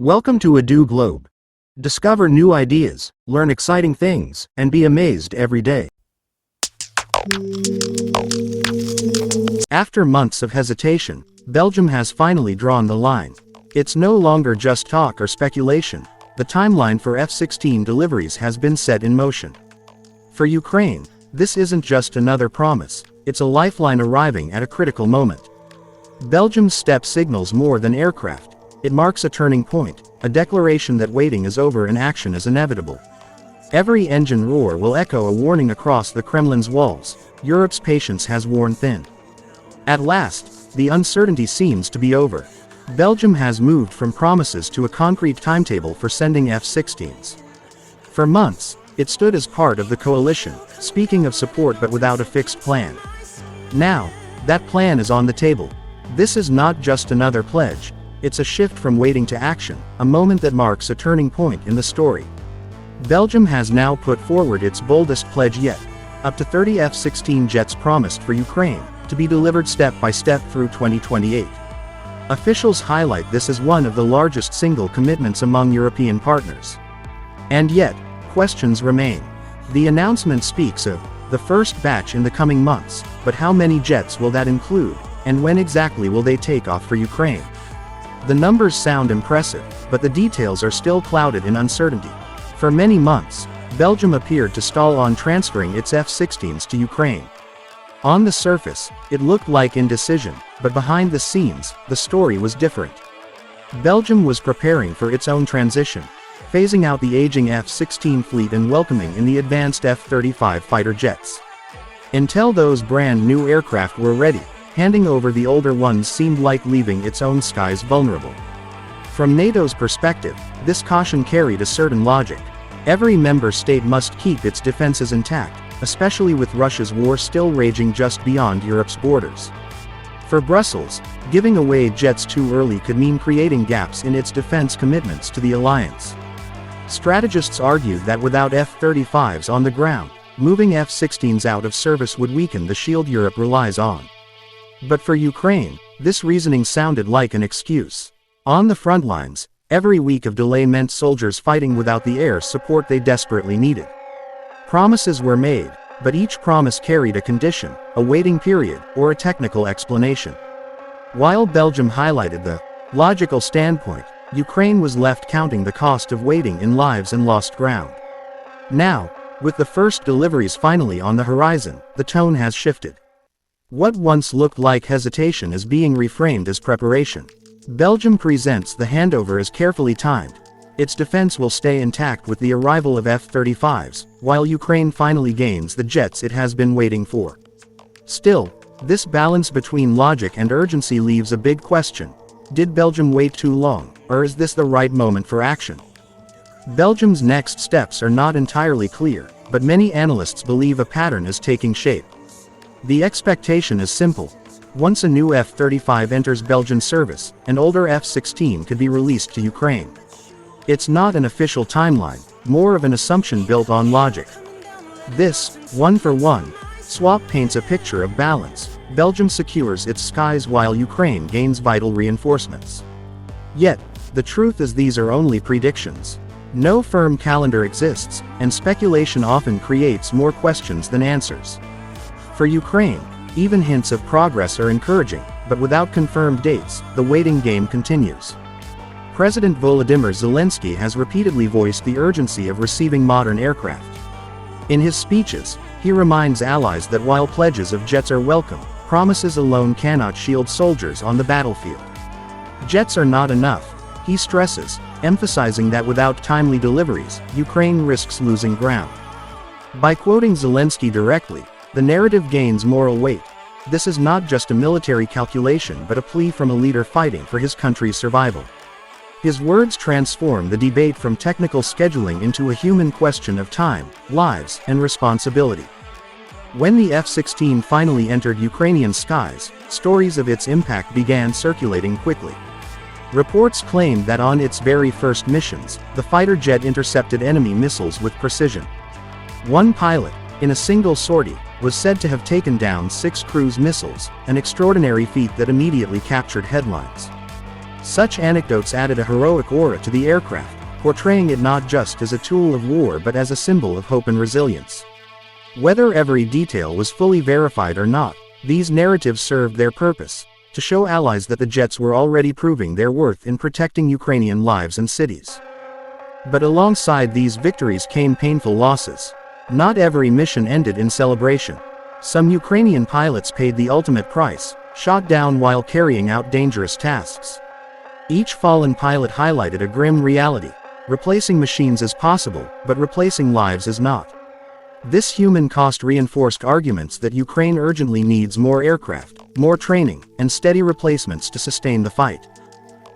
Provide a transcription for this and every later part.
Welcome to Adu Globe. Discover new ideas, learn exciting things, and be amazed every day. After months of hesitation, Belgium has finally drawn the line. It's no longer just talk or speculation. The timeline for F-16 deliveries has been set in motion. For Ukraine, this isn't just another promise, it's a lifeline arriving at a critical moment. Belgium's step signals more than aircraft. It marks a turning point, a declaration that waiting is over and action is inevitable. Every engine roar will echo a warning across the Kremlin's walls. Europe's patience has worn thin. At last, the uncertainty seems to be over. Belgium has moved from promises to a concrete timetable for sending F-16s. For months, it stood as part of the coalition, speaking of support but without a fixed plan. Now, that plan is on the table. This is not just another pledge. It's a shift from waiting to action, a moment that marks a turning point in the story. Belgium has now put forward its boldest pledge yet, up to 30 F-16 jets promised for Ukraine, to be delivered step by step through 2028. Officials highlight this as one of the largest single commitments among European partners. And yet, questions remain. The announcement speaks of the first batch in the coming months, but how many jets will that include, and when exactly will they take off for Ukraine? The numbers sound impressive, but the details are still clouded in uncertainty. For many months, Belgium appeared to stall on transferring its F-16s to Ukraine. On the surface, it looked like indecision, but behind the scenes, the story was different. Belgium was preparing for its own transition, phasing out the aging F-16 fleet and welcoming in the advanced F-35 fighter jets. Until those brand new aircraft were ready, handing over the older ones seemed like leaving its own skies vulnerable. From NATO's perspective, this caution carried a certain logic. Every member state must keep its defenses intact, especially with Russia's war still raging just beyond Europe's borders. For Brussels, giving away jets too early could mean creating gaps in its defense commitments to the alliance. Strategists argued that without F-35s on the ground, moving F-16s out of service would weaken the shield Europe relies on. But for Ukraine, this reasoning sounded like an excuse. On the front lines, every week of delay meant soldiers fighting without the air support they desperately needed. Promises were made, but each promise carried a condition, a waiting period, or a technical explanation. While Belgium highlighted the logical standpoint, Ukraine was left counting the cost of waiting in lives and lost ground. Now, with the first deliveries finally on the horizon, the tone has shifted. What once looked like hesitation is being reframed as preparation. Belgium presents the handover as carefully timed. Its defense will stay intact with the arrival of F-35s, while Ukraine finally gains the jets it has been waiting for. Still, this balance between logic and urgency leaves a big question. Did Belgium wait too long, or is this the right moment for action? Belgium's next steps are not entirely clear, but many analysts believe a pattern is taking shape. The expectation is simple. Once a new F-35 enters Belgian service, an older F-16 could be released to Ukraine. It's not an official timeline, more of an assumption built on logic. This one-for-one swap paints a picture of balance. Belgium secures its skies while Ukraine gains vital reinforcements. Yet, the truth is these are only predictions. No firm calendar exists, and speculation often creates more questions than answers. For Ukraine, even hints of progress are encouraging, but without confirmed dates, the waiting game continues. President Volodymyr Zelensky has repeatedly voiced the urgency of receiving modern aircraft. In his speeches, he reminds allies that while pledges of jets are welcome, promises alone cannot shield soldiers on the battlefield. Jets are not enough, he stresses, emphasizing that without timely deliveries, Ukraine risks losing ground. By quoting Zelensky directly, the narrative gains moral weight. This is not just a military calculation but a plea from a leader fighting for his country's survival. His words transform the debate from technical scheduling into a human question of time, lives, and responsibility. When the F-16 finally entered Ukrainian skies, stories of its impact began circulating quickly. Reports claimed that on its very first missions, the fighter jet intercepted enemy missiles with precision. One pilot, in a single sortie, was said to have taken down 6 cruise missiles, an extraordinary feat that immediately captured headlines. Such anecdotes added a heroic aura to the aircraft, portraying it not just as a tool of war but as a symbol of hope and resilience. Whether every detail was fully verified or not, these narratives served their purpose, to show allies that the jets were already proving their worth in protecting Ukrainian lives and cities. But alongside these victories came painful losses. Not every mission ended in celebration. Some Ukrainian pilots paid the ultimate price, shot down while carrying out dangerous tasks. Each fallen pilot highlighted a grim reality. Replacing machines is possible, but replacing lives is not. This human cost reinforced arguments that Ukraine urgently needs more aircraft, more training, and steady replacements to sustain the fight.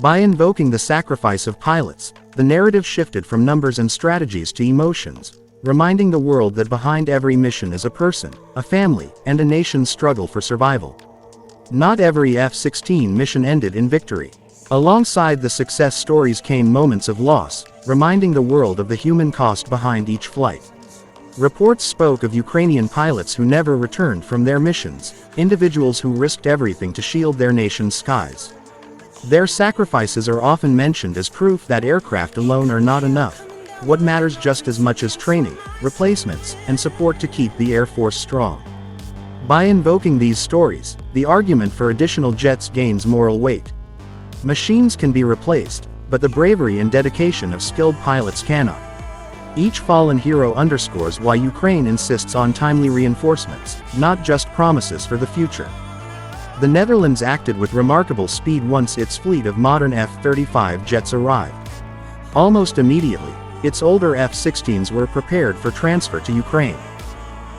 By invoking the sacrifice of pilots, the narrative shifted from numbers and strategies to emotions, reminding the world that behind every mission is a person, a family, and a nation's struggle for survival. Not every F-16 mission ended in victory. Alongside the success stories came moments of loss, reminding the world of the human cost behind each flight. Reports spoke of Ukrainian pilots who never returned from their missions, individuals who risked everything to shield their nation's skies. Their sacrifices are often mentioned as proof that aircraft alone are not enough. What matters just as much as training, replacements, and support to keep the Air Force strong. By invoking these stories, the argument for additional jets gains moral weight. Machines can be replaced, but the bravery and dedication of skilled pilots cannot. Each fallen hero underscores why Ukraine insists on timely reinforcements, not just promises for the future. The Netherlands acted with remarkable speed once its fleet of modern F-35 jets arrived. Almost immediately, its older F-16s were prepared for transfer to Ukraine.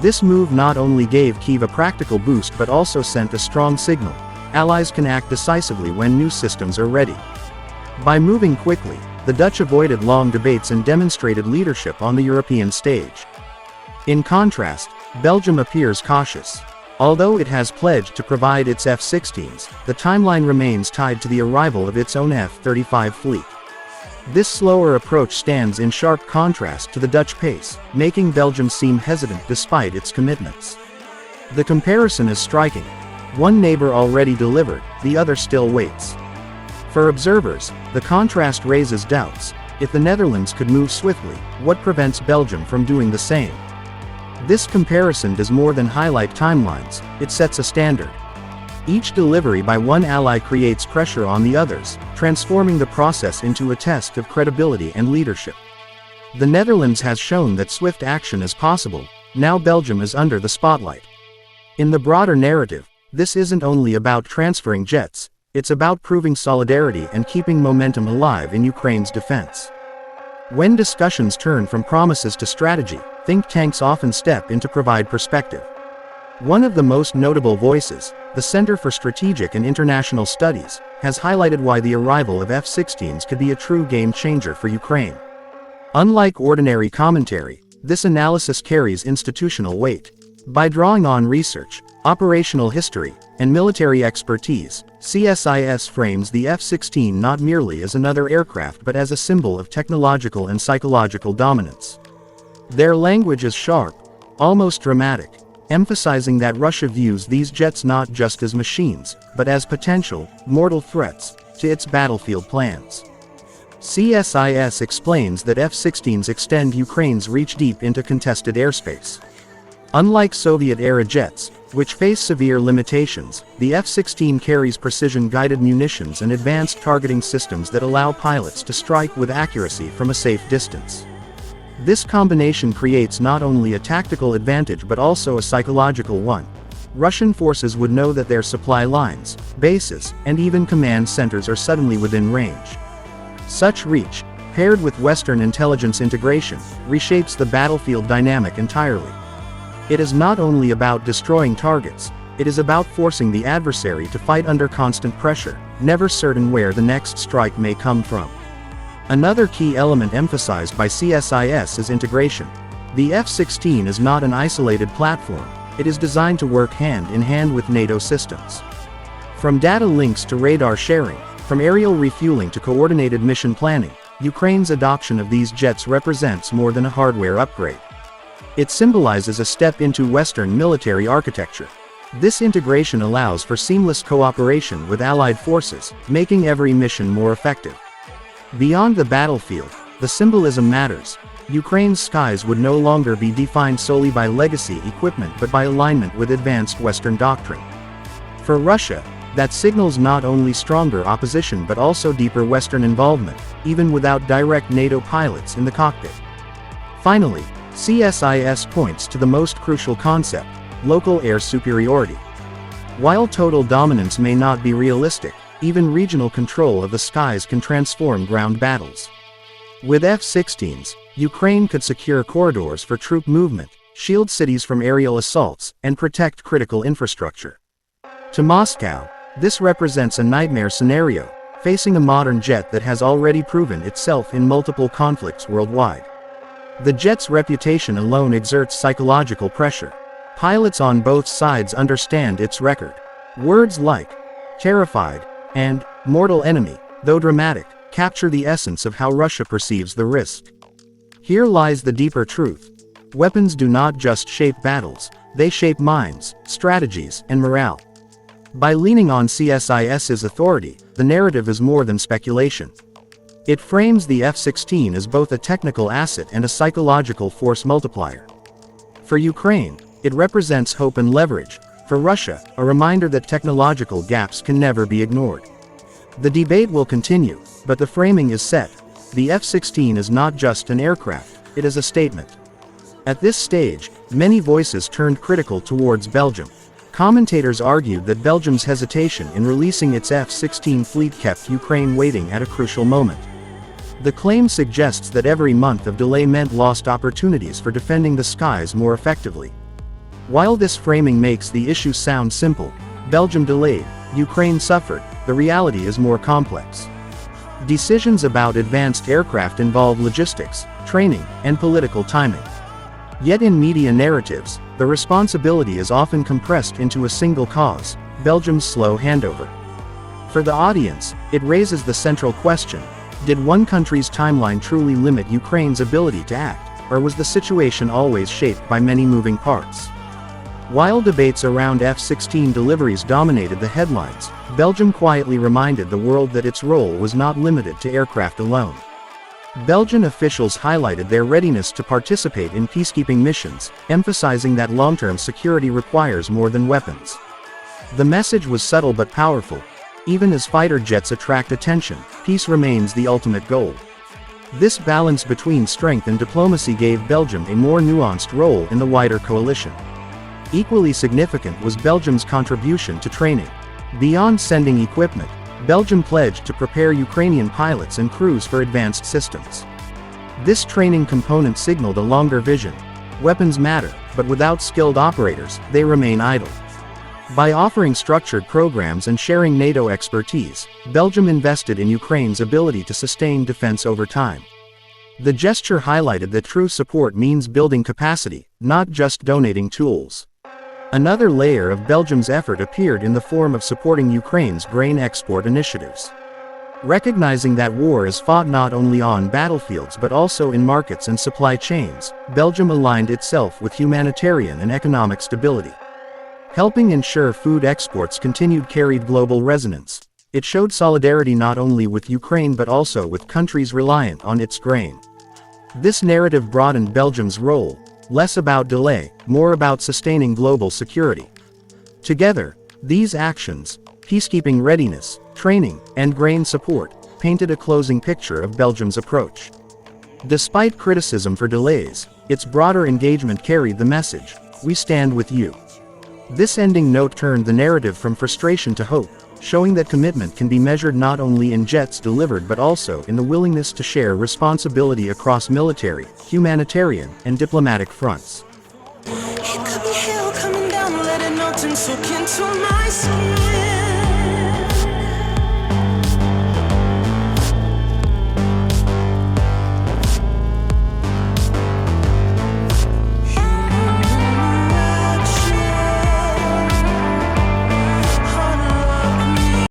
This move not only gave Kyiv a practical boost but also sent a strong signal: allies can act decisively when new systems are ready. By moving quickly, the Dutch avoided long debates and demonstrated leadership on the European stage. In contrast, Belgium appears cautious. Although it has pledged to provide its F-16s, the timeline remains tied to the arrival of its own F-35 fleet. This slower approach stands in sharp contrast to the Dutch pace, making Belgium seem hesitant despite its commitments. The comparison is striking. One neighbor already delivered, the other still waits. For observers, the contrast raises doubts. If the Netherlands could move swiftly, what prevents Belgium from doing the same? This comparison does more than highlight timelines, it sets a standard. Each delivery by one ally creates pressure on the others, transforming the process into a test of credibility and leadership. The Netherlands has shown that swift action is possible, now Belgium is under the spotlight. In the broader narrative, this isn't only about transferring jets, it's about proving solidarity and keeping momentum alive in Ukraine's defense. When discussions turn from promises to strategy, think tanks often step in to provide perspective. One of the most notable voices, the Center for Strategic and International Studies, has highlighted why the arrival of F-16s could be a true game changer for Ukraine. Unlike ordinary commentary, this analysis carries institutional weight. By drawing on research, operational history, and military expertise, CSIS frames the F-16 not merely as another aircraft but as a symbol of technological and psychological dominance. Their language is sharp, almost dramatic, emphasizing that Russia views these jets not just as machines, but as potential, mortal threats to its battlefield plans. CSIS explains that F-16s extend Ukraine's reach deep into contested airspace. Unlike Soviet-era jets, which face severe limitations, the F-16 carries precision-guided munitions and advanced targeting systems that allow pilots to strike with accuracy from a safe distance. This combination creates not only a tactical advantage but also a psychological one. Russian forces would know that their supply lines, bases, and even command centers are suddenly within range. Such reach, paired with Western intelligence integration, reshapes the battlefield dynamic entirely. It is not only about destroying targets, it is about forcing the adversary to fight under constant pressure, never certain where the next strike may come from. Another key element emphasized by CSIS is integration. The F-16 is not an isolated platform, it is designed to work hand in hand with NATO systems. From data links to radar sharing, from aerial refueling to coordinated mission planning, Ukraine's adoption of these jets represents more than a hardware upgrade. It symbolizes a step into Western military architecture. This integration allows for seamless cooperation with Allied forces, making every mission more effective. Beyond the battlefield, the symbolism matters. Ukraine's skies would no longer be defined solely by legacy equipment but by alignment with advanced Western doctrine. For Russia, that signals not only stronger opposition but also deeper Western involvement, even without direct NATO pilots in the cockpit. Finally, CSIS points to the most crucial concept: local air superiority. While total dominance may not be realistic, even regional control of the skies can transform ground battles. With F-16s, Ukraine could secure corridors for troop movement, shield cities from aerial assaults, and protect critical infrastructure. To Moscow, this represents a nightmare scenario, facing a modern jet that has already proven itself in multiple conflicts worldwide. The jet's reputation alone exerts psychological pressure. Pilots on both sides understand its record. Words like terrified and mortal enemy, though dramatic, capture the essence of how Russia perceives the risk. Here lies the deeper truth. Weapons do not just shape battles, they shape minds, strategies, and morale. By leaning on CSIS's authority, the narrative is more than speculation. It frames the F-16 as both a technical asset and a psychological force multiplier. For Ukraine, it represents hope and leverage. For Russia, a reminder that technological gaps can never be ignored. The debate will continue, but the framing is set. The F-16 is not just an aircraft, it is a statement. At this stage, many voices turned critical towards Belgium. Commentators argued that Belgium's hesitation in releasing its F-16 fleet kept Ukraine waiting at a crucial moment. The claim suggests that every month of delay meant lost opportunities for defending the skies more effectively. While this framing makes the issue sound simple, Belgium delayed, Ukraine suffered, the reality is more complex. Decisions about advanced aircraft involve logistics, training, and political timing. Yet in media narratives, the responsibility is often compressed into a single cause: Belgium's slow handover. For the audience, it raises the central question: did one country's timeline truly limit Ukraine's ability to act, or was the situation always shaped by many moving parts? While debates around F-16 deliveries dominated the headlines, Belgium quietly reminded the world that its role was not limited to aircraft alone. Belgian officials highlighted their readiness to participate in peacekeeping missions, emphasizing that long-term security requires more than weapons. The message was subtle but powerful. Even as fighter jets attract attention, peace remains the ultimate goal. This balance between strength and diplomacy gave Belgium a more nuanced role in the wider coalition. Equally significant was Belgium's contribution to training. Beyond sending equipment, Belgium pledged to prepare Ukrainian pilots and crews for advanced systems. This training component signaled a longer vision. Weapons matter, but without skilled operators, they remain idle. By offering structured programs and sharing NATO expertise, Belgium invested in Ukraine's ability to sustain defense over time. The gesture highlighted that true support means building capacity, not just donating tools. Another layer of Belgium's effort appeared in the form of supporting Ukraine's grain export initiatives. Recognizing that war is fought not only on battlefields but also in markets and supply chains, Belgium aligned itself with humanitarian and economic stability. Helping ensure food exports continued carried global resonance. It showed solidarity not only with Ukraine but also with countries reliant on its grain. This narrative broadened Belgium's role, less about delay, more about sustaining global security. Together, these actions, peacekeeping readiness, training, and grain support, painted a closing picture of Belgium's approach. Despite criticism for delays, its broader engagement carried the message: "We stand with you." This ending note turned the narrative from frustration to hope, showing that commitment can be measured not only in jets delivered but also in the willingness to share responsibility across military, humanitarian, and diplomatic fronts. It could be hell coming down, let it melt and soak into my skin.